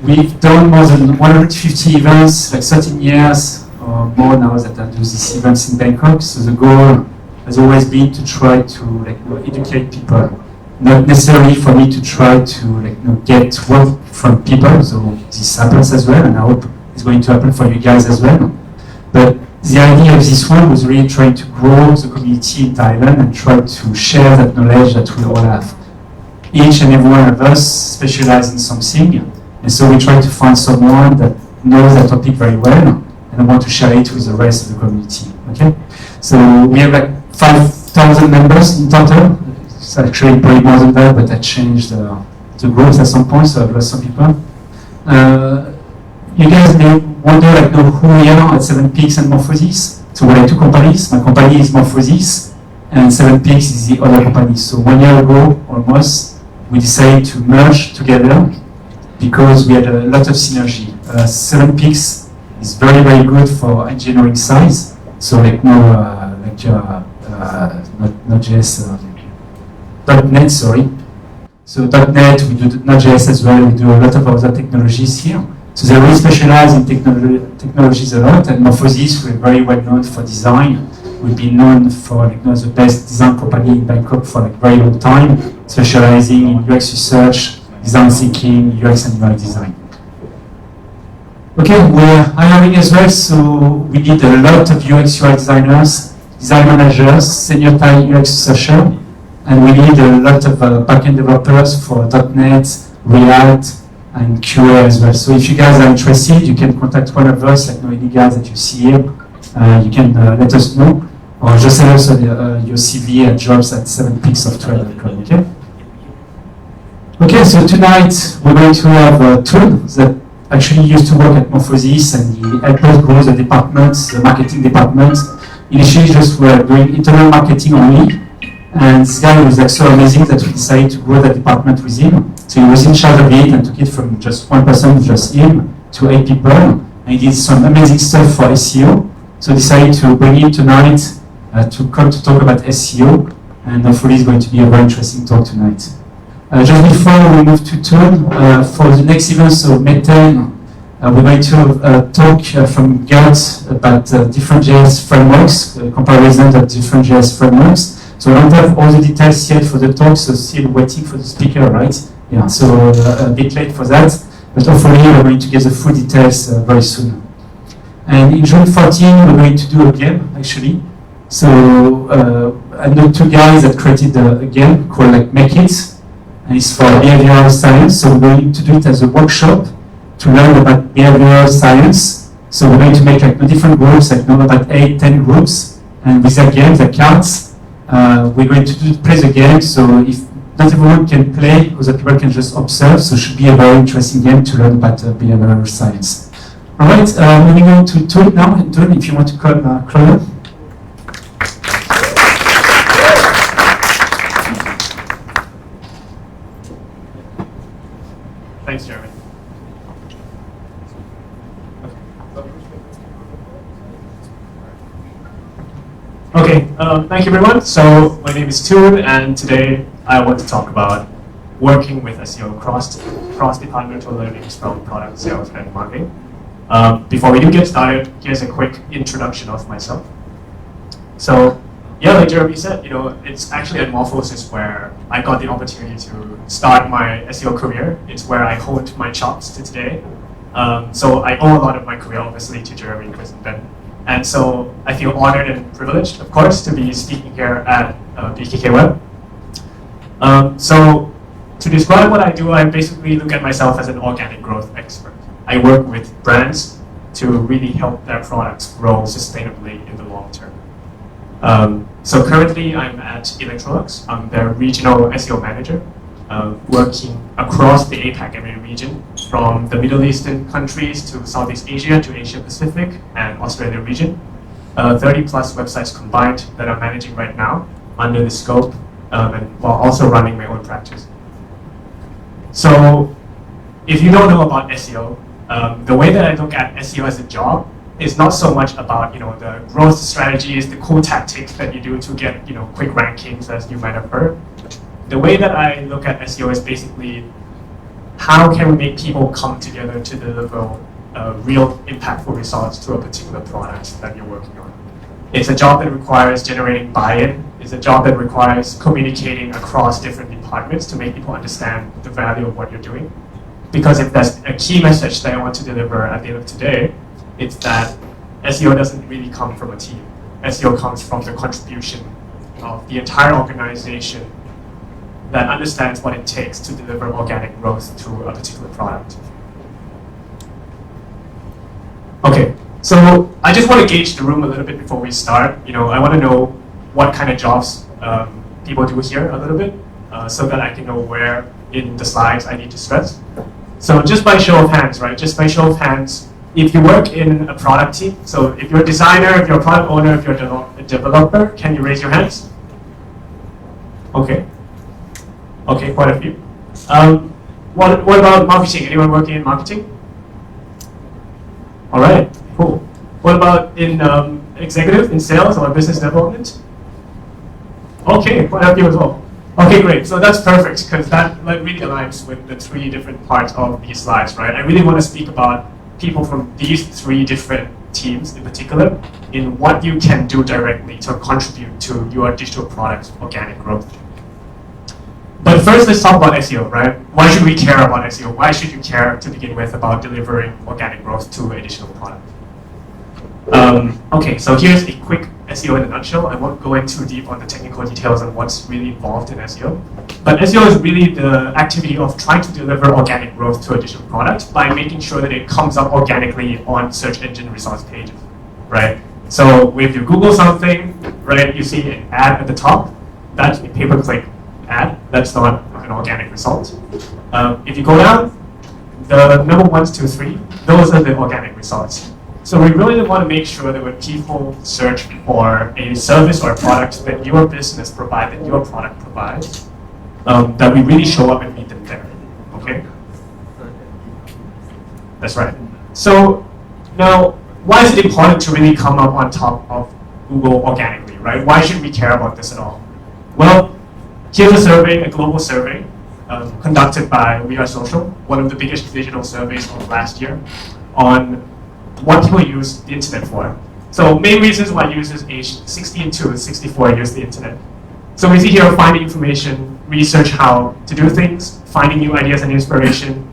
we've done more than 150 events, like 13 years or more now that I do these events in Bangkok. So the goal has always been to try to educate people. Not necessarily for me to try to get work from people, so this happens as well, and I hope it's going to happen for you guys as well. But the idea of this one was really trying to grow the community in Thailand and try to share that knowledge that we all have. Each and every one of us specialize in something, and so we try to find someone that knows that topic very well and want to share it with the rest of the community. Okay, so we have like 5,000 members in total. It's actually probably more than that, but I changed the groups at some point, so I've lost some people. You guys may wonder who we are at 7 Peaks and Morphosis. So we're like two companies. My company is Morphosis, and 7 Peaks is the other company. So 1 year ago, almost, we decided to merge together because we had a lot of synergy. 7 Peaks is very, very good for engineering size. So Node.js, .NET, sorry. So .NET, we do Node.js as well. We do a lot of other technologies here. So they really specialize in technologies a lot. And Morphosis, we're very well known for design. We've been known for the best design company in Bangkok for very long time, specializing in UX research, design thinking, UX and UI design. Okay, we're hiring as well, so we need a lot of UX UI designers, design managers, senior Thai UX researchers, and we need a lot of backend developers for .NET, React, and QA as well. So if you guys are interested, you can contact one of us, any guys that you see here. You can let us know, or just send us your CV at jobs@7peaksoftware.com. Okay. Okay. So tonight we're going to have Toon that actually used to work at Morphosis, and he helped us grow the department, the marketing department. Initially, just were doing internal marketing only. And this guy was so amazing that we decided to grow the department with him. So he was in charge of it and took it from just one person, just him, to 8 people. And he did some amazing stuff for SEO. So decided to bring him tonight to come to talk about SEO. And hopefully it's going to be a very interesting talk tonight. Just before we move to Toon, for the next event, so May 10, we're going to talk from Gert about different JS frameworks, comparison of different JS frameworks. So I don't have all the details yet for the talk, so still waiting for the speaker, right? Yeah, so a bit late for that, but hopefully we're going to get the full details very soon. And in June 14, we're going to do a game, actually. So I know two guys that created a game called Make It, and it's for behavioral science. So we're going to do it as a workshop to learn about behavioral science. So we're going to make different groups, about 8-10 groups, and with that game, the cards. We're going to play the game, so if not everyone can play, other people can just observe, so it should be a very interesting game to learn about behavioral science. All right, moving on to Toon now. And Toon, if you want to come, Chloe. Thanks, Jeremy. Okay, thank you everyone. So my name is Toon, and today I want to talk about working with SEO cross-departmental learnings from product sales and marketing. Before we do get started, here's a quick introduction of myself. So yeah, like Jeremy said, it's actually at Morphosis where I got the opportunity to start my SEO career. It's where I honed my chops to today. So I owe a lot of my career, obviously, to Jeremy, Chris, and Ben. And so I feel honored and privileged, of course, to be speaking here at BKK WEB. So to describe what I do, I basically look at myself as an organic growth expert. I work with brands to really help their products grow sustainably in the long term. So currently I'm at Electrolux. I'm their Regional SEO Manager, working across the APAC EMEA region, from the Middle Eastern countries to Southeast Asia to Asia Pacific and Australia region. 30 plus websites combined that I'm managing right now under the scope, and while also running my own practice. So if you don't know about SEO, the way that I look at SEO as a job is not so much about the growth strategies, the cool tactics that you do to get quick rankings, as you might have heard. The way that I look at SEO is basically how can we make people come together to deliver real impactful results to a particular product that you're working on. It's a job that requires generating buy-in. It's a job that requires communicating across different departments to make people understand the value of what you're doing. Because if there's a key message that I want to deliver at the end of today, it's that SEO doesn't really come from a team. SEO comes from the contribution of the entire organization that understands what it takes to deliver organic growth to a particular product. Okay, so I just want to gauge the room a little bit before we start. I want to know what kind of jobs people do here a little bit, so that I can know where in the slides I need to stress. So just by show of hands, right? Just by show of hands, if you work in a product team, so if you're a designer, if you're a product owner, if you're a developer, can you raise your hands? Okay. Okay, quite a few. What about marketing? Anyone working in marketing? All right, cool. What about in executive, in sales or business development? Okay, quite a few as well. Okay, great. So that's perfect because that really aligns with the three different parts of these slides, right? I really want to speak about people from these three different teams in particular in what you can do directly to contribute to your digital product's organic growth. But first, let's talk about SEO, right? Why should we care about SEO? Why should you care to begin with about delivering organic growth to a digital product? Okay, so here's a quick SEO in a nutshell. I won't go in too deep on the technical details on what's really involved in SEO. But SEO is really the activity of trying to deliver organic growth to a digital product by making sure that it comes up organically on search engine results pages, right? So if you Google something, right, you see an ad at the top, that's a pay-per-click ad. That's not an organic result. If you go down, the number 1, 2, 3, those are the organic results. So we really want to make sure that when people search for a service or a product that your business provides, that your product provides, that we really show up and meet them there. Okay? That's right. So now, why is it important to really come up on top of Google organically, right? Why should we care about this at all? Well, here's a survey, a global survey, conducted by We Are Social, one of the biggest digital surveys of last year, on what people use the internet for. So main reasons why users aged 16 to 64 use the internet. So we see here finding information, research how to do things, finding new ideas and inspiration,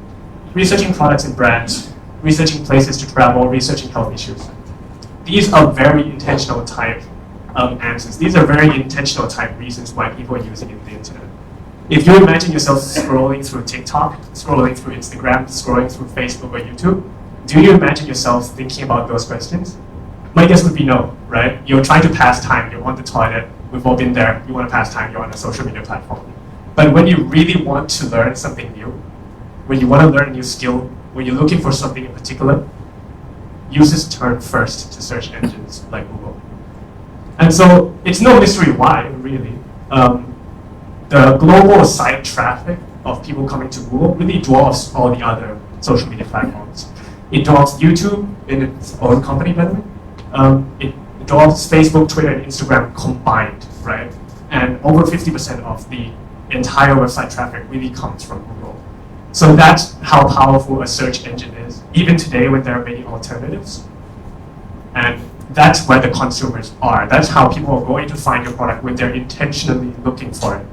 researching products and brands, researching places to travel, researching health issues. These are very intentional type answers. These are very intentional type reasons why people are using the internet. If you imagine yourself scrolling through TikTok, scrolling through Instagram, scrolling through Facebook or YouTube, do you imagine yourself thinking about those questions? My guess would be no, right? You're trying to pass time, you're on the toilet, we've all been there, you want to pass time, you're on a social media platform. But when you really want to learn something new, when you want to learn a new skill, when you're looking for something in particular, users turn first to search engines like Google. And so it's no mystery why, really. The global site traffic of people coming to Google really dwarfs all the other social media platforms. It dwarfs YouTube in its own company, by the way. It dwarfs Facebook, Twitter, and Instagram combined, right? And over 50% of the entire website traffic really comes from Google. So that's how powerful a search engine is, even today when there are many alternatives. And that's where the consumers are. That's how people are going to find your product when they're intentionally looking for it.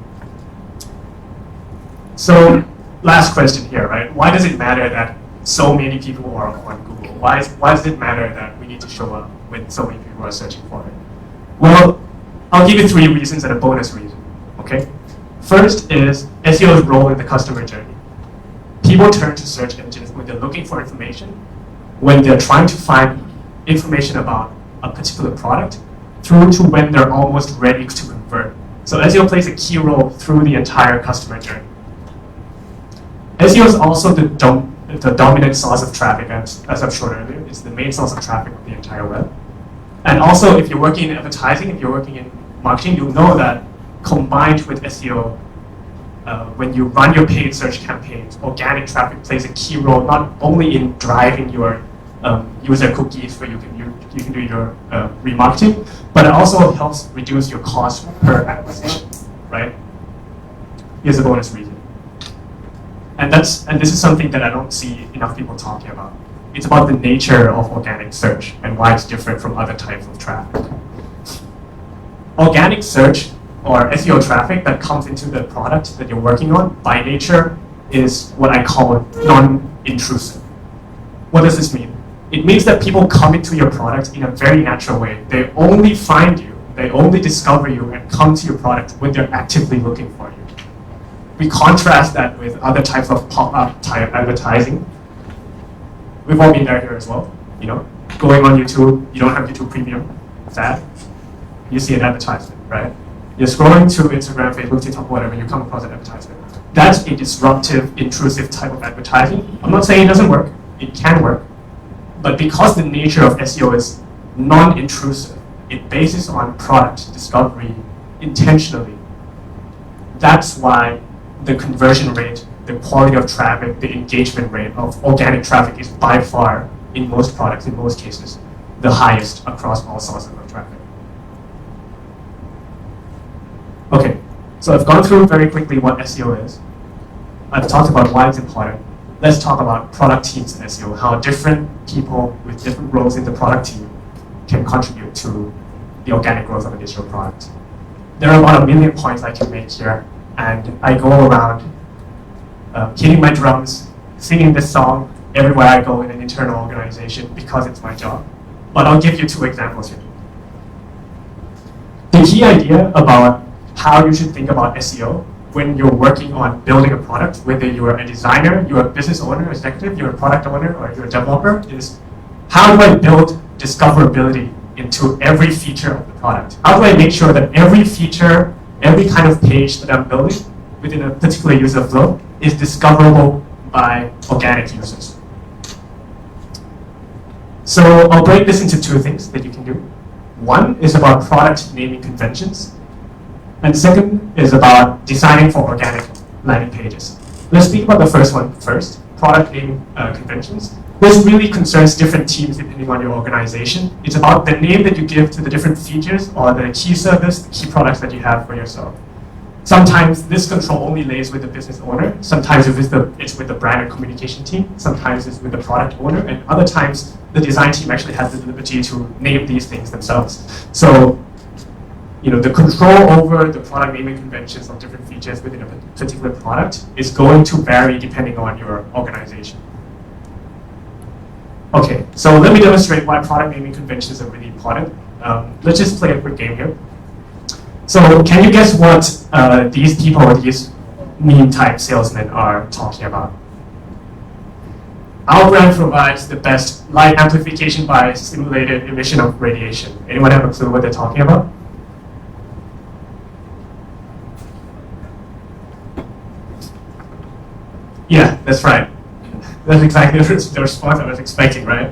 So last question here, right? Why does it matter that so many people are on Google? Why does it matter that we need to show up when so many people are searching for it? Well, I'll give you 3 reasons and a bonus reason, okay? First is SEO's role in the customer journey. People turn to search engines when they're looking for information, when they're trying to find information about a particular product, through to when they're almost ready to convert. So SEO plays a key role through the entire customer journey. SEO is also the dominant source of traffic, as I've shown earlier. It's the main source of traffic of the entire web. And also, if you're working in advertising, if you're working in marketing, you'll know that combined with SEO, when you run your paid search campaigns, organic traffic plays a key role not only in driving your user cookies where you can do your remarketing, but it also helps reduce your cost per acquisition, right? Here's a bonus reason. And this is something that I don't see enough people talking about. It's about the nature of organic search and why it's different from other types of traffic. Organic search or SEO traffic that comes into the product that you're working on by nature is what I call non-intrusive. What does this mean? It means that people come into your product in a very natural way. They only find you, they only discover you and come to your product when they're actively looking for you. We contrast that with other types of pop-up type advertising. We've all been there here as well. You know, going on YouTube, you don't have YouTube Premium, sad. You see an advertisement, right? You're scrolling through Instagram, Facebook, TikTok, whatever, you come across an advertisement. That's a disruptive, intrusive type of advertising. I'm not saying it doesn't work, it can work. But because the nature of SEO is non-intrusive, it bases on product discovery intentionally. That's why the conversion rate, the quality of traffic, the engagement rate of organic traffic is by far, in most products, in most cases, the highest across all sources of traffic. Okay, so I've gone through very quickly what SEO is. I've talked about why it's important. Let's talk about product teams in SEO, how different people with different roles in the product team can contribute to the organic growth of a digital product. There are about 1 million points I can make here, and I go around hitting my drums, singing this song everywhere I go in an internal organization because it's my job. But I'll give you 2 examples here. The key idea about how you should think about SEO when you're working on building a product, whether you're a designer, you're a business owner, executive, you're a product owner, or you're a developer, is how do I build discoverability into every feature of the product? How do I make sure that every feature, every kind of page that I'm building within a particular user flow is discoverable by organic users? So I'll break this into 2 things that you can do. One is about product naming conventions, and second is about designing for organic landing pages. Let's speak about the first one first, product naming conventions. This really concerns different teams depending on your organization. It's about the name that you give to the different features or the key service, the key products that you have for yourself. Sometimes this control only lays with the business owner. Sometimes it's with the brand and communication team. Sometimes it's with the product owner. And other times, the design team actually has the liberty to name these things themselves. So, you know, the control over the product naming conventions of different features within a particular product is going to vary depending on your organization. Okay, so let me demonstrate why product naming conventions are really important. Let's just play a quick game here. So can you guess what these people or these meme type salesmen are talking about? Our brand provides the best light amplification by simulated emission of radiation. Anyone have a clue what they're talking about? Yeah, that's right. That's exactly the response I was expecting, right?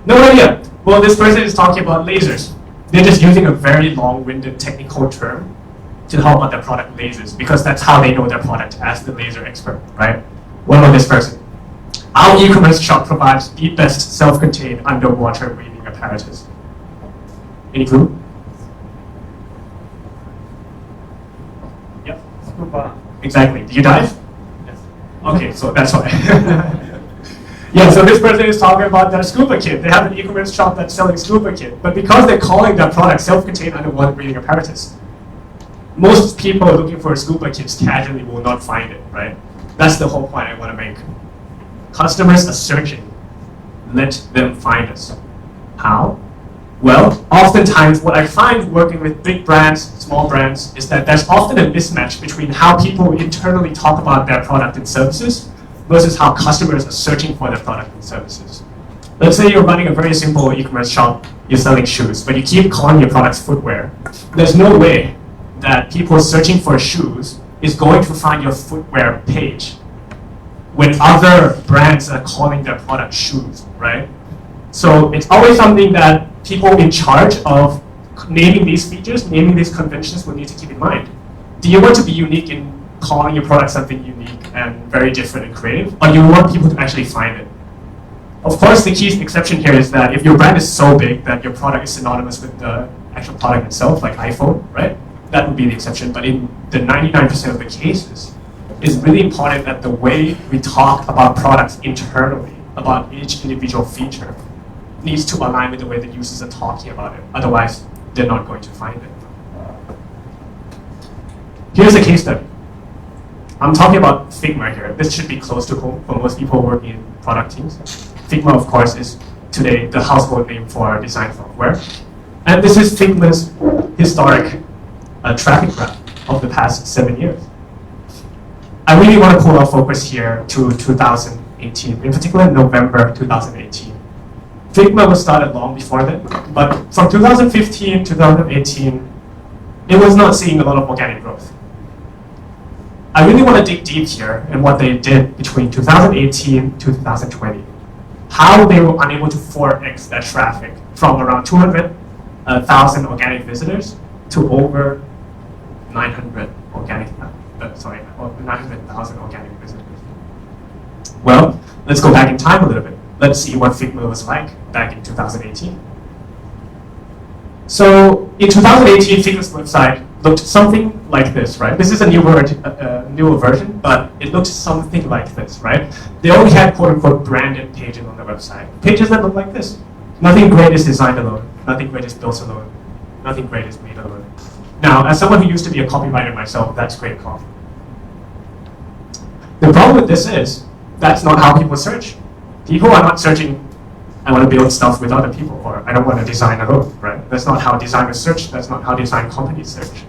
No idea. Well, this person is talking about lasers. They're just using a very long-winded technical term to talk about their product lasers because that's how they know their product as the laser expert, right? What about this person? Our e-commerce shop provides the best self-contained underwater breathing apparatus. Any clue? Yep. Scuba. Exactly. Do you dive? Yes. Okay, so that's why. Yeah, so this person is talking about their scuba kit. They have an e-commerce shop that's selling scuba kit, but because they're calling their product self-contained underwater breathing apparatus, most people looking for scuba kits casually will not find it, right? That's the whole point I want to make. Customers are searching. Let them find us. How? Well, oftentimes what I find working with big brands, small brands, is that there's often a mismatch between how people internally talk about their product and services versus how customers are searching for their product and services. Let's say you're running a very simple e-commerce shop, you're selling shoes, but you keep calling your products footwear. There's no way that people searching for shoes is going to find your footwear page when other brands are calling their product shoes, right? So it's always something that people in charge of naming these features, naming these conventions will need to keep in mind. Do you want to be unique in calling your product something unique and very different and creative, or do you want people to actually find it? Of course, the key exception here is that if your brand is so big that your product is synonymous with the actual product itself, like iPhone, right? That would be the exception. But in the 99% of the cases, it's really important that the way we talk about products internally, about each individual feature, needs to align with the way the users are talking about it. Otherwise, they're not going to find it. Here's a case study. I'm talking about Figma here. This should be close to home for most people working in product teams. Figma, of course, is today the household name for design software. And this is Figma's historic traffic graph of the past 7 years. I really want to pull our focus here to 2018, in particular November 2018. Figma was started long before that, but from 2015 to 2018, it was not seeing a lot of organic growth. I really want to dig deep here in what they did between 2018 to 2020. How they were unable to 4x that traffic from around 200,000 organic visitors to over 900,000 organic visitors. Well, let's go back in time a little bit. Let's see what Figma was like back in 2018. So in 2018, Figma's website looked something like this, right? This is a newer version, but it looked something like this, right? They only had quote-unquote branded pages on their website. Pages that look like this. Nothing great is designed alone. Nothing great is built alone. Nothing great is made alone. Now, as someone who used to be a copywriter myself, that's great coffee. The problem with this is, that's not how people search. People are not searching, I want to build stuff with other people, or I don't want to design alone, right? That's not how designers search. That's not how design companies search.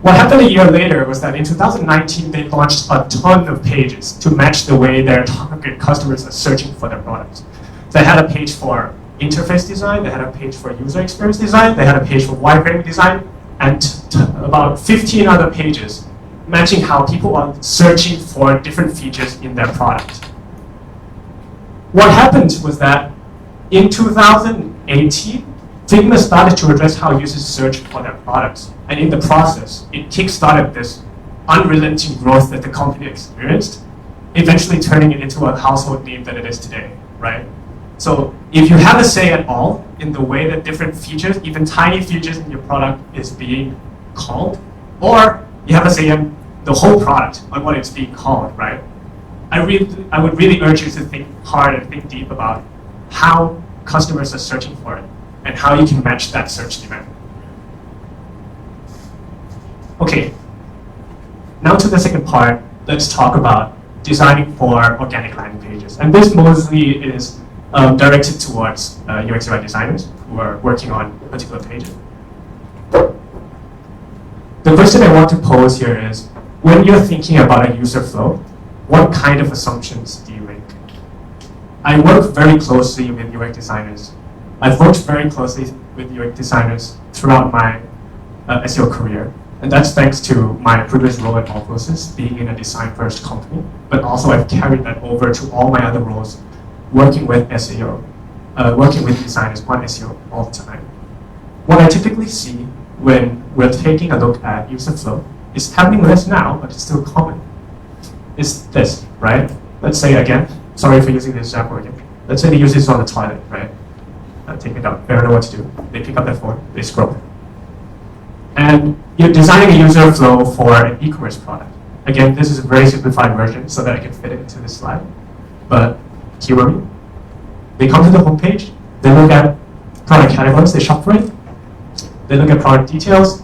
What happened a year later was that in 2019, they launched a ton of pages to match the way their target customers are searching for their products. They had a page for interface design, they had a page for user experience design, they had a page for wireframe design, and about 15 other pages matching how people are searching for different features in their product. What happened was that in 2018, Figma started to address how users search for their products. And in the process, it kickstarted this unrelenting growth that the company experienced, eventually turning it into a household name that it is today, right? So if you have a say at all in the way that different features, even tiny features in your product is being called, or you have a say in the whole product on what it's being called, right? I would really urge you to think hard and think deep about how customers are searching for it and how you can match that search demand. Okay, now to the second part, let's talk about designing for organic landing pages. And this mostly is directed towards UX UI designers who are working on particular pages. The question I want to pose here is, when you're thinking about a user flow, what kind of assumptions do you make? I work very closely with UX designers. I've worked very closely with UX designers throughout my SEO career. And that's thanks to my previous role at Infosys, being in a design-first company. But also I've carried that over to all my other roles, working with SEO, working with designers on SEO all the time. What I typically see when we're taking a look at user flow is happening less now, but it's still common. Is this, right? Let's say again, sorry for using this example again. Let's say the user is on the toilet, right? Take it out, they don't know what to do. They pick up their phone, they scroll. And you're designing a user flow for an e-commerce product. Again, this is a very simplified version so that I can fit it into this slide. But hear me. They come to the homepage, they look at product categories, they shop for it. They look at product details,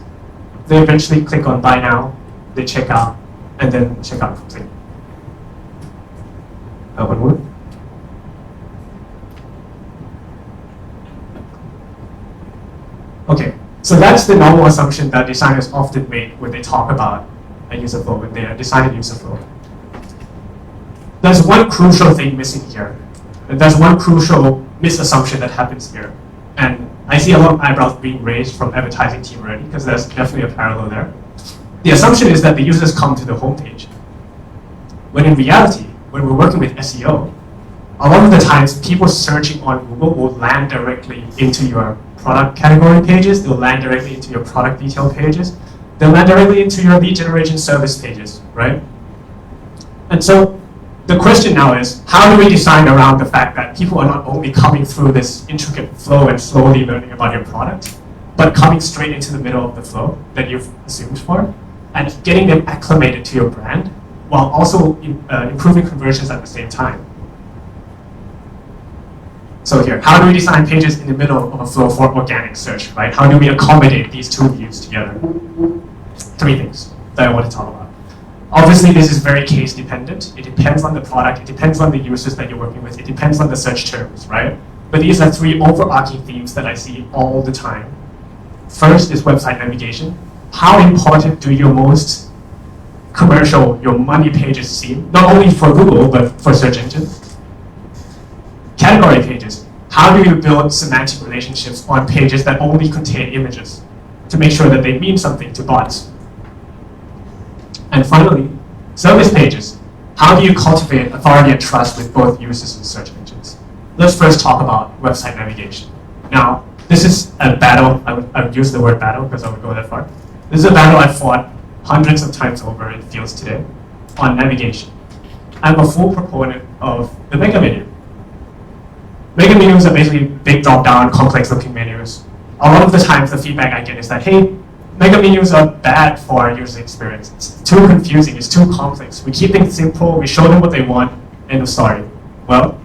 they eventually click on buy now, they check out, and then checkout complete. One more. Okay, so that's the normal assumption that designers often make when they talk about a user flow, when they are designing user flow. There's one crucial thing missing here. And there's one crucial misassumption that happens here. And I see a lot of eyebrows being raised from advertising team already, because there's definitely a parallel there. The assumption is that the users come to the homepage. When in reality, when we're working with SEO, a lot of the times people searching on Google will land directly into your product category pages, they'll land directly into your product detail pages, they'll land directly into your lead generation service pages, right? And so the question now is, how do we design around the fact that people are not only coming through this intricate flow and slowly learning about your product, but coming straight into the middle of the flow that you've assumed for? and getting them acclimated to your brand while also improving conversions at the same time. So here, how do we design pages in the middle of a flow for organic search, right? How do we accommodate these two views together? 3 things that I want to talk about. Obviously, this is very case dependent. It depends on the product. It depends on the users that you're working with. It depends on the search terms, right? But these are 3 overarching themes that I see all the time. First is website navigation. How important do your most commercial, your money pages seem? Not only for Google, but for search engines. Category pages. How do you build semantic relationships on pages that only contain images to make sure that they mean something to bots? And finally, service pages. How do you cultivate authority and trust with both users and search engines? Let's first talk about website navigation. Now, this is a battle. I would use the word battle because I would go that far. This is a battle I've fought hundreds of times over in fields today on navigation. I'm a full proponent of the mega menu. Mega menus are basically big drop-down, complex-looking menus. A lot of the times, the feedback I get is that, hey, mega menus are bad for our user experience. It's too confusing. It's too complex. We keep things simple. We show them what they want. End of story. Well,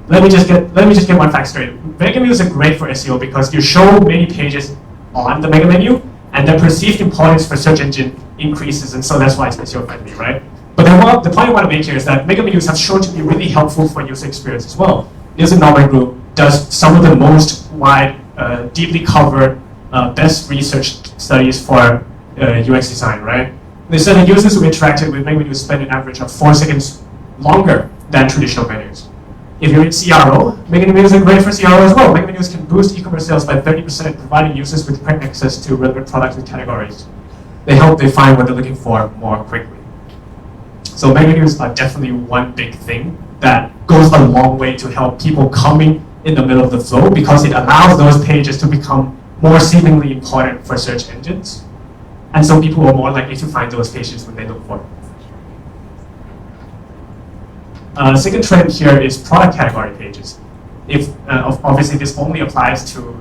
let me just get one fact straight. Mega menus are great for SEO because you show many pages on the mega menu, and the perceived importance for search engine increases, and so that's why it's SEO friendly, right? But the point I want to make here is that mega menus have shown to be really helpful for user experience as well. Nielsen Norman Group does some of the most wide, deeply covered, best researched studies for UX design, right? They said that users who interacted with mega menus spend an average of 4 seconds longer than traditional menus. If you're in CRO, mega menus are great for CRO as well. Mega menus can boost e-commerce sales by 30%, providing users with quick access to relevant products and categories. They help they find what they're looking for more quickly. So mega menus are definitely one big thing that goes a long way to help people coming in the middle of the flow because it allows those pages to become more seemingly important for search engines. And so people are more likely to find those pages when they look for them. Second trend here is product category pages. If obviously this only applies to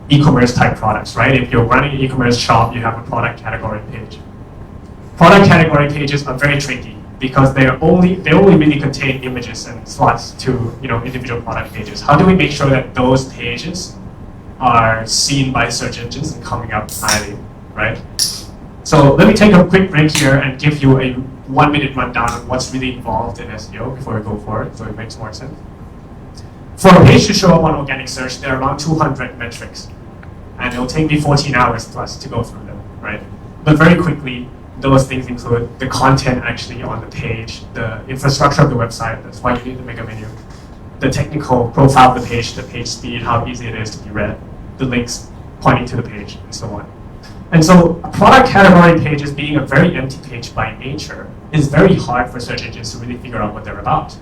e-commerce type products, right? If you're running an e-commerce shop, you have a product category page. Product category pages are very tricky because they only really contain images and slots to individual product pages. How do we make sure that those pages are seen by search engines and coming up highly, right? So let me take a quick break here and give you a 1-minute rundown on what's really involved in SEO before we go forward, so it makes more sense. For a page to show up on organic search, there are around 200 metrics, and it'll take me 14 hours plus to go through them, right? But very quickly, those things include the content actually on the page, the infrastructure of the website, that's why you need the mega menu, the technical profile of the page speed, how easy it is to be read, the links pointing to the page, and so on. And so a product category page, as being a very empty page by nature, is very hard for search engines to really figure out what they're about.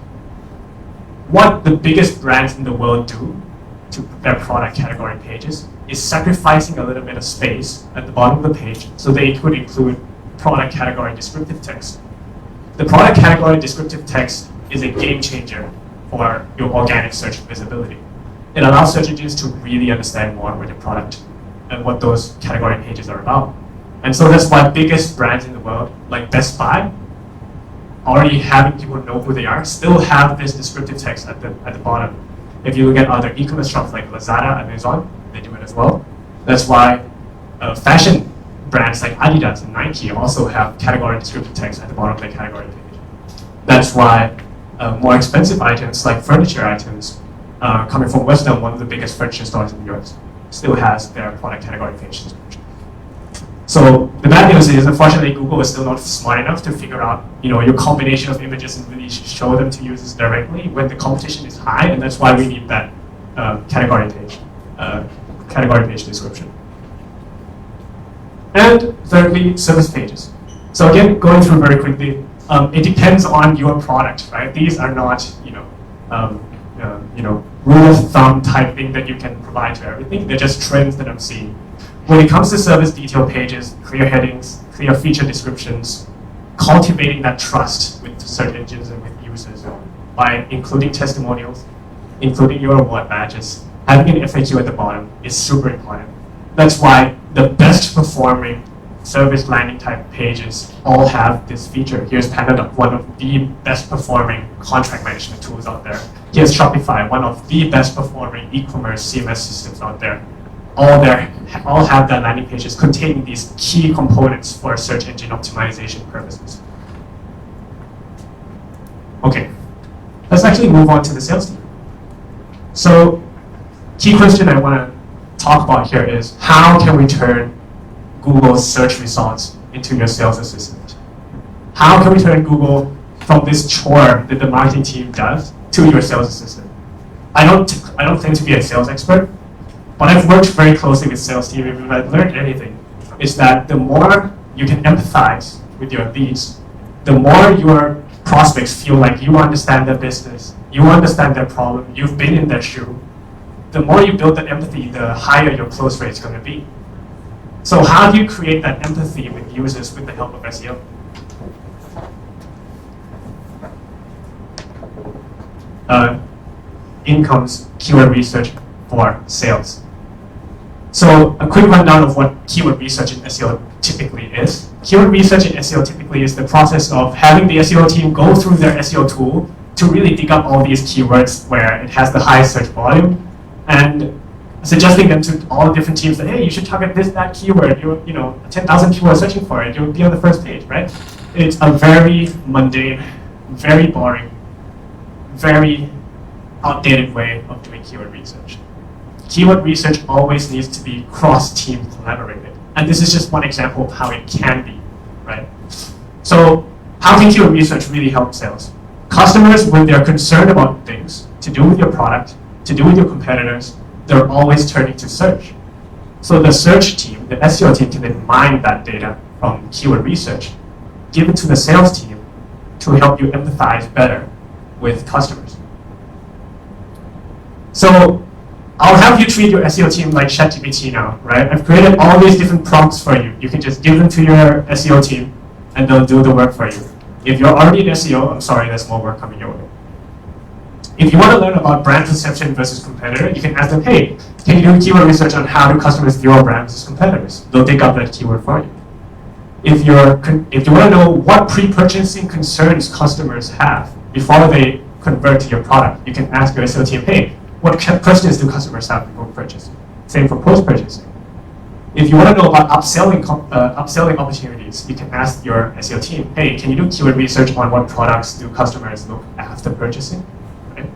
What the biggest brands in the world do to their product category pages is sacrificing a little bit of space at the bottom of the page so they could include product category descriptive text. The product category descriptive text is a game changer for your organic search visibility. It allows search engines to really understand more about your product and what those category pages are about. And so that's why biggest brands in the world, like Best Buy, already having people know who they are, still have this descriptive text at the bottom. If you look at other e-commerce shops like Lazada, Amazon, they do it as well. That's why fashion brands like Adidas and Nike also have category descriptive text at the bottom of their category page. That's why more expensive items like furniture items coming from Weston, one of the biggest furniture stores in the US, still has their product category page description. So the bad news is, unfortunately, Google is still not smart enough to figure out your combination of images and really show them to users directly when the competition is high, and that's why we need that category page description. And thirdly, service pages. So again, going through very quickly, it depends on your product, right? These are not rule of thumb type thing that you can provide to everything. They're just trends that I'm seeing. When it comes to service detail pages, clear headings, clear feature descriptions, cultivating that trust with search engines and with users by including testimonials, including your award badges, having an FAQ at the bottom is super important. That's why the best performing service landing type pages all have this feature. Here's Panda, one of the best performing contract management tools out there. Here's Shopify, one of the best performing e-commerce CMS systems out there. All have their landing pages containing these key components for search engine optimization purposes. Okay, let's actually move on to the sales team. So, key question I want to talk about here is how can we turn Google's search results into your sales assistant? How can we turn Google from this chore that the marketing team does to your sales assistant? I don't claim to be a sales expert, but I've worked very closely with sales team, and if I've learned anything, is that the more you can empathize with your leads, the more your prospects feel like you understand their business, you understand their problem, you've been in their shoe, the more you build that empathy, the higher your close rate is going to be. So how do you create that empathy with users with the help of SEO? In comes keyword research for sales. So a quick rundown of what keyword research in SEO typically is. Keyword research in SEO typically is the process of having the SEO team go through their SEO tool to really dig up all these keywords where it has the highest search volume, and suggesting them to all the different teams that, hey, you should target this, that keyword. 10,000 people are searching for it. You'll be on the first page, right? It's a very mundane, very boring, very outdated way of doing keyword research. Keyword research always needs to be cross-team collaborated. And this is just one example of how it can be, right? So how can keyword research really help sales? Customers, when they're concerned about things to do with your product, to do with your competitors, they're always turning to search. So the search team, the SEO team, can then mine that data from keyword research, give it to the sales team to help you empathize better with customers. So I'll have you treat your SEO team like ChatGPT now, right? I've created all these different prompts for you. You can just give them to your SEO team and they'll do the work for you. If you're already in SEO, I'm sorry, there's more work coming your way. If you want to learn about brand perception versus competitor, you can ask them, hey, can you do keyword research on how do customers view our brand versus competitors? They'll dig up that keyword for you. If you want to know what pre-purchasing concerns customers have before they convert to your product, you can ask your SEO team, hey, what questions do customers have before purchasing? Same for post-purchasing. If you want to know about upselling opportunities, you can ask your SEO team, hey, can you do keyword research on what products do customers look after purchasing? Right?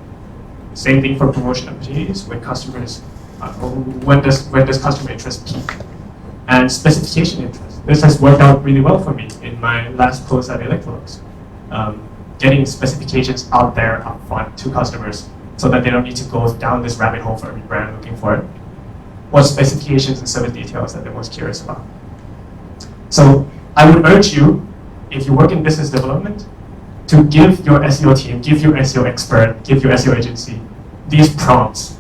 Same thing for promotion opportunities when customers, when does customer interest peak? And specification interest. This has worked out really well for me in my last post at Electrolux. Getting specifications out there up front to customers so that they don't need to go down this rabbit hole for every brand looking for it. What specifications and service details that they're most curious about. So I would urge you, if you work in business development, to give your SEO team, give your SEO expert, give your SEO agency these prompts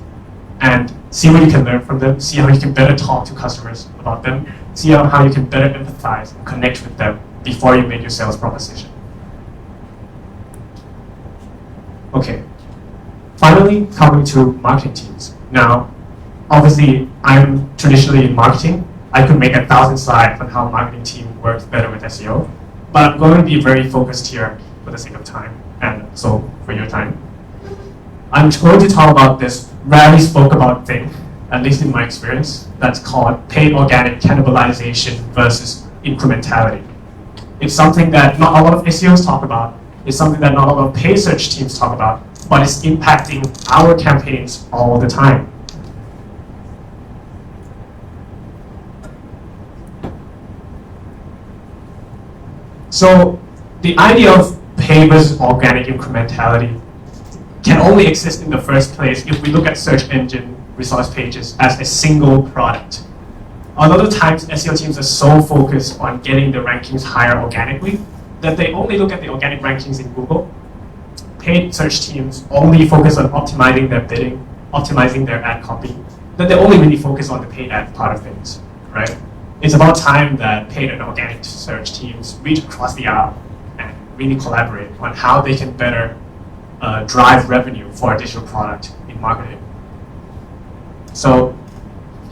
and see what you can learn from them, see how you can better talk to customers about them, see how you can better empathize and connect with them before you make your sales proposition. Okay. Finally, coming to marketing teams. Now, obviously, I'm traditionally in marketing. I could make 1,000 slides on how a marketing team works better with SEO, but I'm going to be very focused here for the sake of time, and so for your time. I'm going to talk about this rarely spoke about thing, at least in my experience, that's called paid organic cannibalization versus incrementality. It's something that not a lot of SEOs talk about. It's something that not a lot of paid search teams talk about, but it's impacting our campaigns all the time. So the idea of paid versus organic incrementality can only exist in the first place if we look at search engine results pages as a single product. A lot of times SEO teams are so focused on getting the rankings higher organically that they only look at the organic rankings in Google. Paid search teams only focus on optimizing their bidding, optimizing their ad copy, that they only really focus on the paid ad part of things, right? It's about time that paid and organic search teams reach across the aisle and really collaborate on how they can better drive revenue for a digital product in marketing. So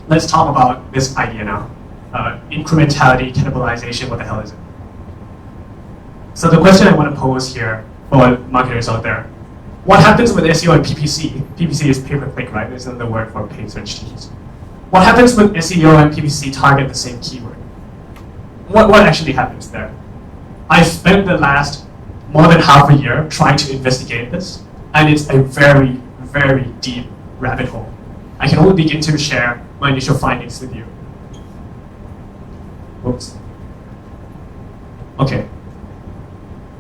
let's talk about this idea now. incrementality, cannibalization, what the hell is it? So the question I want to pose here for marketers out there, what happens with SEO and PPC? PPC is pay-per-click, right? It's another word for paid search teams. What happens when SEO and PPC target the same keyword? What actually happens there? I spent the last more than half a year trying to investigate this, and it's a very, very deep rabbit hole. I can only begin to share my initial findings with you. Whoops. Okay.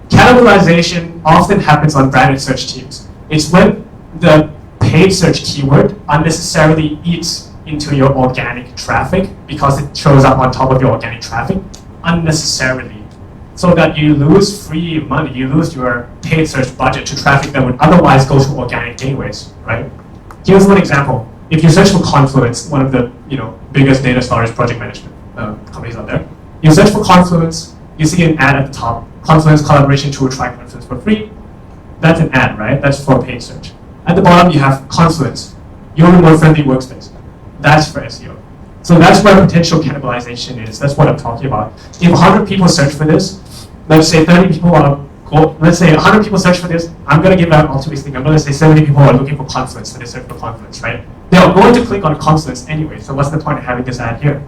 Cannibalization often happens on branded search teams. It's when the paid search keyword unnecessarily eats into your organic traffic because it shows up on top of your organic traffic unnecessarily, so that you lose free money, you lose your paid search budget to traffic that would otherwise go to organic gateways, right? Here's one example. If you search for Confluence, one of the biggest data storage project management companies out there, you search for Confluence, you see an ad at the top, Confluence collaboration tool, try Confluence for free. That's an ad, right? That's for paid search. At the bottom, you have Confluence, your remote-friendly workspace. That's for SEO. So that's where potential cannibalization is. That's what I'm talking about. If 100 people search for this, let's say 30 people are, let's say 100 people search for this, I'm going to give out optimistic number. Let's say 70 people are looking for Confluence, so they search for Confluence, right? They're going to click on Confluence anyway, so what's the point of having this ad here?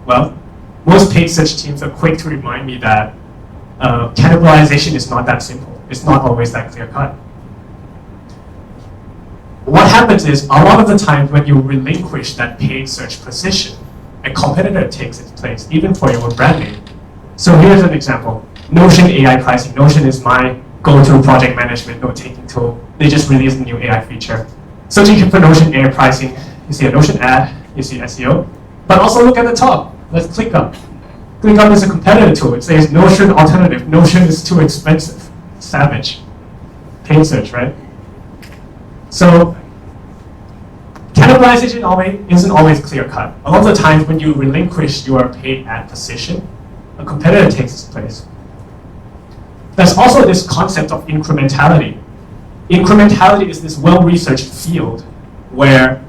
Well, most paid search teams are quick to remind me that cannibalization is not that simple. It's not always that clear-cut. What happens is, a lot of the time when you relinquish that paid search position, a competitor takes its place, even for your own brand name. So here's an example. Notion AI pricing. Notion is my go-to project management note-taking tool. They just released a new AI feature. Searching for Notion AI pricing, you see a Notion ad, you see SEO. But also look at the top. Let's ClickUp. ClickUp is a competitor tool. It says Notion alternative. Notion is too expensive. Savage. Paid search, right? So cannibalization isn't always clear-cut. A lot of the times when you relinquish your paid ad position, a competitor takes its place. There's also this concept of incrementality. Incrementality is this well-researched field where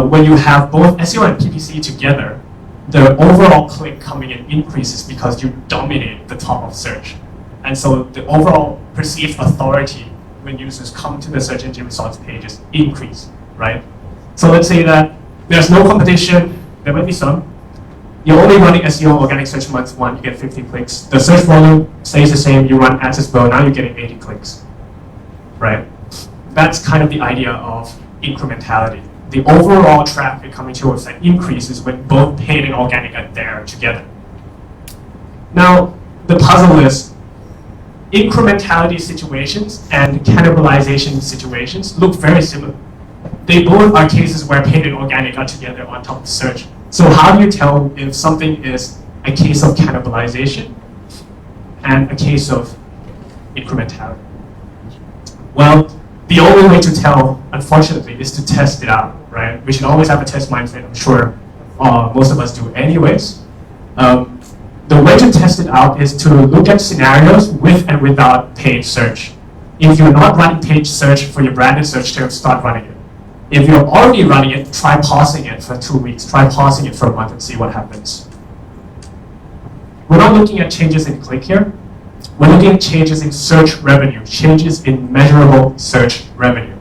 when you have both SEO and PPC together, the overall click coming in increases because you dominate the top of search. And so the overall perceived authority when users come to the search engine results pages increase, right? So let's say that there's no competition, there might be some. You're only running SEO organic search month 1, you get 50 clicks. The search volume stays the same, you run ads as well, now you're getting 80 clicks, right? That's kind of the idea of incrementality. The overall traffic coming to your website increases when both paid and organic are there together. Now, the puzzle is, incrementality situations and cannibalization situations look very similar. They both are cases where paid and organic are together on top of search. So how do you tell if something is a case of cannibalization and a case of incrementality? Well, the only way to tell, unfortunately, is to test it out, right? We should always have a test mindset. I'm sure most of us do anyways. The way to test it out is to look at scenarios with and without paid search. If you're not running paid search for your branded search term, start running it. If you're already running it, try pausing it for 2 weeks. Try pausing it for a month and see what happens. We're not looking at changes in click here. We're looking at changes in search revenue, changes in measurable search revenue.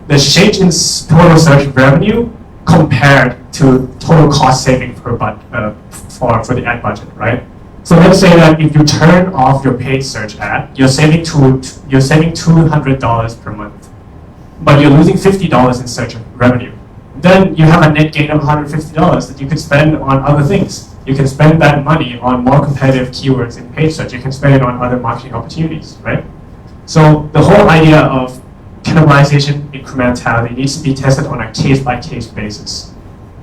The change in total search revenue compared to total cost saving for the ad budget, right? So let's say that if you turn off your paid search ad, you're saving $200 per month, but you're losing $50 in search revenue. Then you have a net gain of $150 that you could spend on other things. You can spend that money on more competitive keywords in paid search. You can spend it on other marketing opportunities, right? So the whole idea of cannibalization incrementality needs to be tested on a case-by-case basis.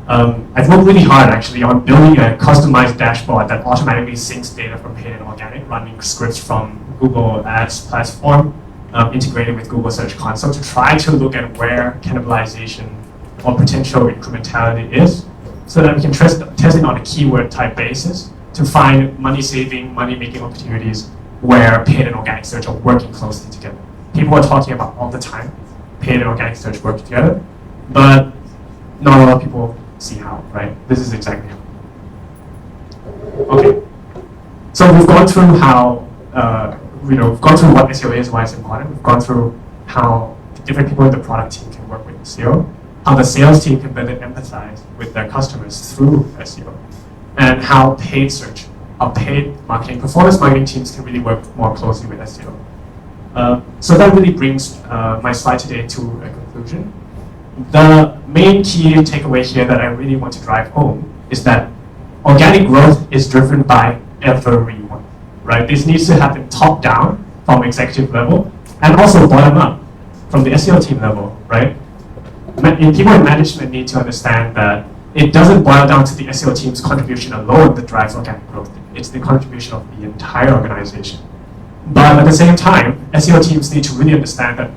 I've worked really hard actually on building a customized dashboard that automatically syncs data from paid and organic, running scripts from Google Ads platform, integrated with Google Search Console to try to look at where cannibalization or potential incrementality is, so that we can test it on a keyword type basis to find money-saving, money-making opportunities where paid and organic search are working closely together. People are talking about all the time, paid and organic search work together, but not a lot of people see how, right? This is exactly how. Okay. So we've gone through how, we've gone through what SEO is, why it's important. We've gone through how different people in the product team can work with SEO, how the sales team can better empathize with their customers through SEO, and how paid search, how paid marketing, performance marketing teams can really work more closely with SEO. So that really brings my slide today to a conclusion. The main key takeaway here that I really want to drive home is that organic growth is driven by everyone, right? This needs to happen top down from executive level and also bottom up from the SEO team level, right? People in management need to understand that it doesn't boil down to the SEO team's contribution alone that drives organic growth. It's the contribution of the entire organization. But at the same time, SEO teams need to really understand that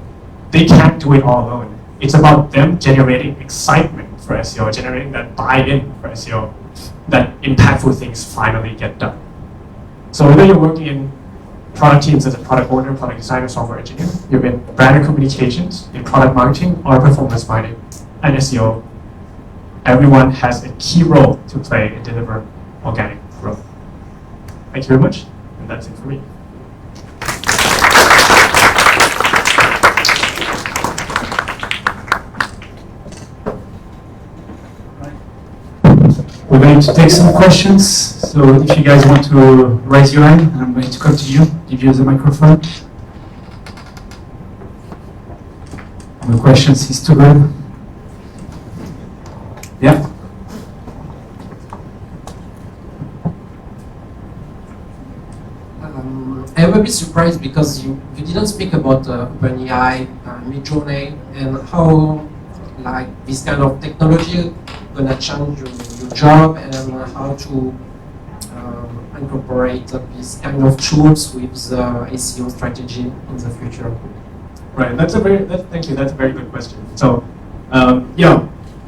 they can't do it all alone. It's about them generating excitement for SEO, generating that buy-in for SEO, that impactful things finally get done. So whether you're working in product teams as a product owner, product designer, software engineer, you're in brand communications, in product marketing, or performance marketing, and SEO, everyone has a key role to play in deliver organic growth. Thank you very much, and that's it for me. We're going to take some questions, so if you guys want to raise your hand, I'm going to come to you, give you the microphone. No questions is too good. Yeah? I'm a bit surprised because you didn't speak about OpenAI, Midjourney, and how like this kind of technology gonna change your job and how to incorporate these kind of tools with the SEO strategy in the future. Right. Thank you. That's a very good question. So,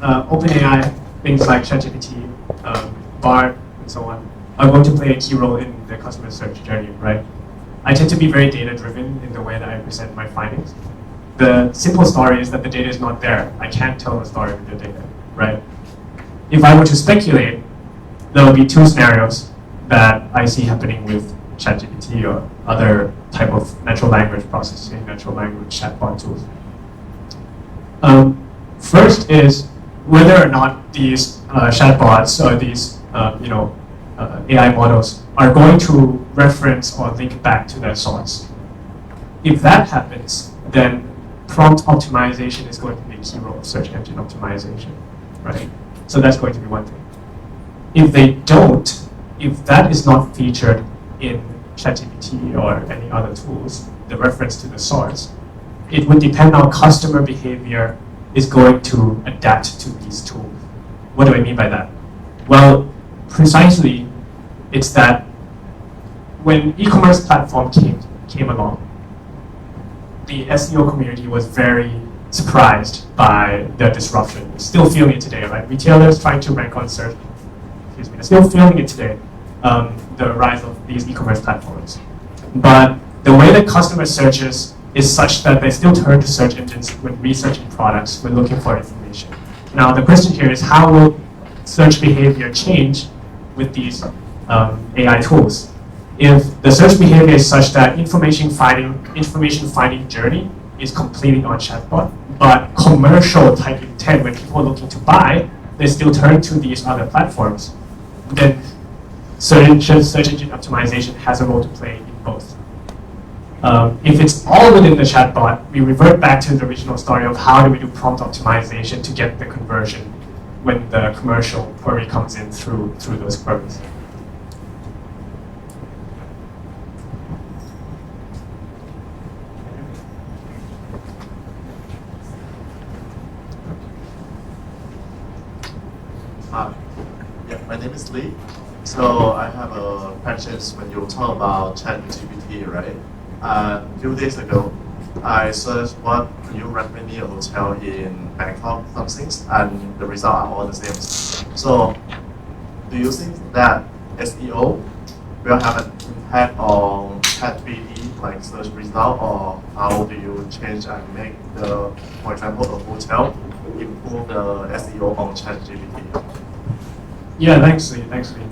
OpenAI, things like ChatGPT, Bard, and so on, are going to play a key role in the customer search journey, right? I tend to be very data-driven in the way that I present my findings. The simple story is that the data is not there. I can't tell the story with the data, right? If I were to speculate, there will be two scenarios that I see happening with ChatGPT or other type of natural language processing, natural language chatbot tools. First is whether or not these chatbots or these AI models are going to reference or link back to their source. If that happens, then prompt optimization is going to be a key role of search engine optimization, right? So that's going to be one thing. If they don't, if that is not featured in ChatGPT or any other tools, the reference to the source, it would depend on customer behavior is going to adapt to these tools. What do I mean by that? Well, precisely, it's that when e-commerce platform came along, the SEO community was very surprised by the disruption. We're still feeling it today, right? Retailers trying to rank on search, they're still feeling it today, the rise of these e-commerce platforms. But the way that customer searches is such that they still turn to search engines when researching products, when looking for information. Now, the question here is how will search behavior change with these AI tools? If the search behavior is such that information finding journey is completely on chatbot, but commercial type intent, when people are looking to buy, they still turn to these other platforms, then search engine optimization has a role to play in both. If it's all within the chatbot, we revert back to the original story of how do we do prompt optimization to get the conversion when the commercial query comes in through those queries. My name is Lee. So I have a question when you talk about ChatGPT, right? A few days ago, I searched what could you recommend me a hotel in Bangkok, some things, and the results are all the same. So, do you think that SEO will have an impact on ChatGPT, like search result, or how do you change and make the, for example, a hotel improve the SEO on ChatGPT? Yeah, thanks, Lee. Thanks, Lee.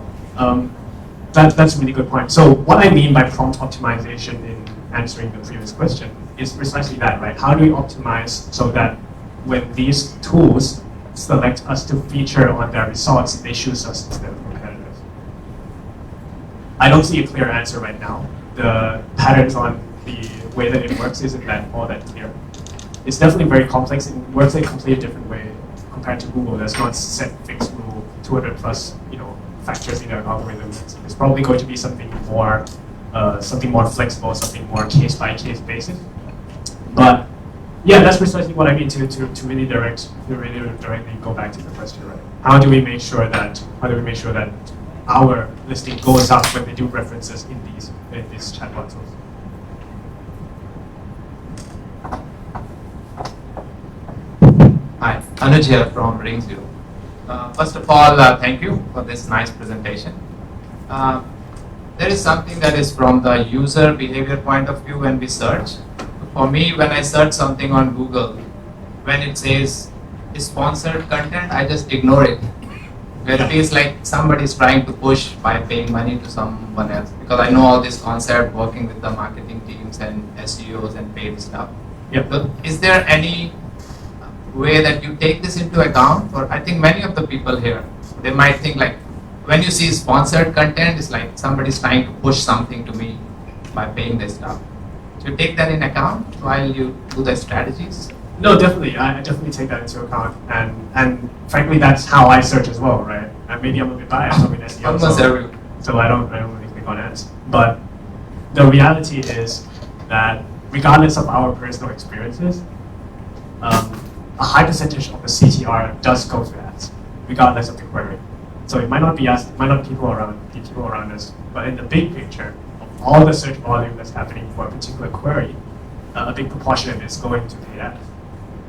That's a really good point. So what I mean by prompt optimization in answering the previous question is precisely that, right? How do we optimize so that when these tools select us to feature on their results, they choose us instead of competitors? I don't see a clear answer right now. The patterns on the way that it works isn't that all that clear. It's definitely very complex and works in a completely different way compared to Google. There's not set fixed rule, 200 plus factors in their algorithm. It's probably going to be something more flexible, something more case by case basis. But yeah, that's precisely what I mean to really directly go back to the question, right? How do we make sure that our listing goes up when they do references in these chatbot tools? Hi, Anuj here from Ring Zero. First of all, thank you for this nice presentation. There is something that is from the user behavior point of view when we search. For me, when I search something on Google, when it says sponsored content, I just ignore it. Where it feels like somebody is trying to push by paying money to someone else. Because I know all this concept working with the marketing teams and SEOs and paid stuff. Yep. So is there any way that you take this into account? Or I think many of the people here, they might think like, when you see sponsored content, it's like somebody's trying to push something to me by paying this stuff. So you take that in account while you do the strategies? No, definitely. I definitely take that into account, and frankly, that's how I search as well, right? And maybe I'm a bit biased. I'm in SEO, Almost every. so I don't really click on ads. But the reality is that regardless of our personal experiences, a high percentage of the CTR does go to ads, regardless of the query. So it might not be us, it might not be people around us, but in the big picture of all the search volume that's happening for a particular query, a big proportion of it is going to paid ads.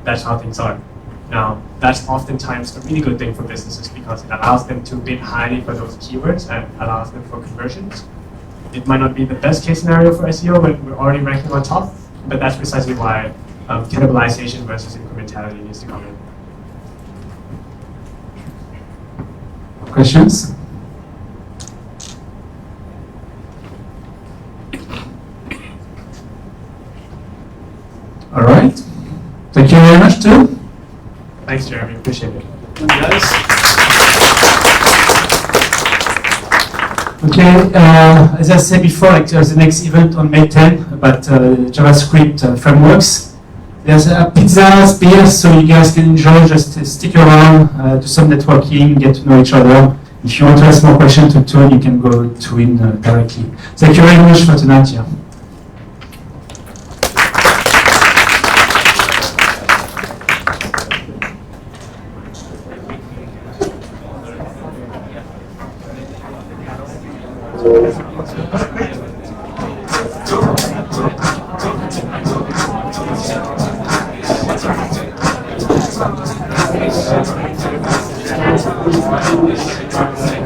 That's how things are. Now, that's oftentimes a really good thing for businesses because it allows them to bid highly for those keywords and allows them for conversions. It might not be the best case scenario for SEO when we're already ranking on top, but that's precisely why cannibalization versus incrementality needs to come in. Questions? All right. Thank you very much, too. Thanks, Jeremy. Appreciate it. Okay, as I said before, like, there's the next event on May 10 about JavaScript frameworks. There's pizzas, beers, so you guys can enjoy, just stick around, do some networking, get to know each other. If you want to ask more questions to Toon, you can go to him directly. Thank you very much for tonight. Yeah. Thank you.